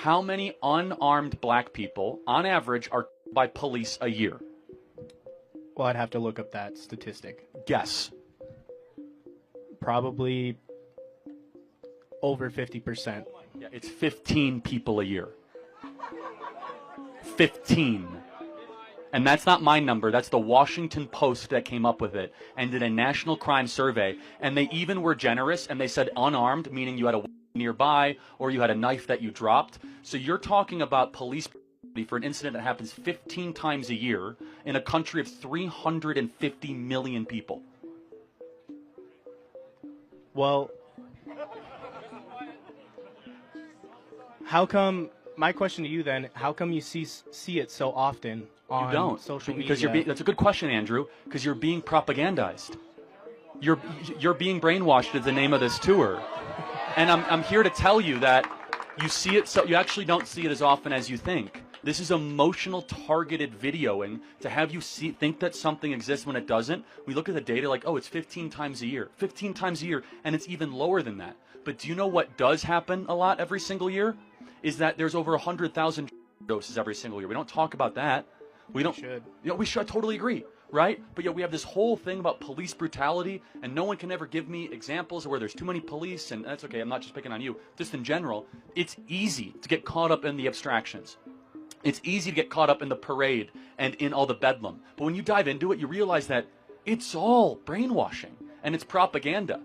How many unarmed black people, on average, are by police a year? Well, I'd have to look up that statistic. Guess. Probably over 50%. Yeah, it's 15 people a year. 15. And that's not my number. That's the Washington Post that came up with it and did a national crime survey. And they even were generous, and they said unarmed, meaning you had a nearby or you had a knife that you dropped. So you're talking about police for an incident that happens 15 times a year in a country of 350 million people. Well, how come, my question to you then, how come you see it so often on you don't. social because media? that's a good question, Andrew, because you're being propagandized. You're being brainwashed is the name of this tour. And I'm here to tell you that you see it, so you actually don't see it as often as you think. This is emotional targeted videoing to have you think that something exists when it doesn't. We look at the data like, oh, it's 15 times a year. 15 times a year, and it's even lower than that. But do you know what does happen a lot every single year? Is that there's over 100,000 doses every single year. We don't talk about that. We don't. Should. You know, we should. I totally agree, right? But yet we have this whole thing about police brutality, and no one can ever give me examples of where there's too many police, and that's okay. I'm not just picking on you. Just in general, it's easy to get caught up in the abstractions. It's easy to get caught up in the parade and in all the bedlam. But when you dive into it, you realize that it's all brainwashing and it's propaganda.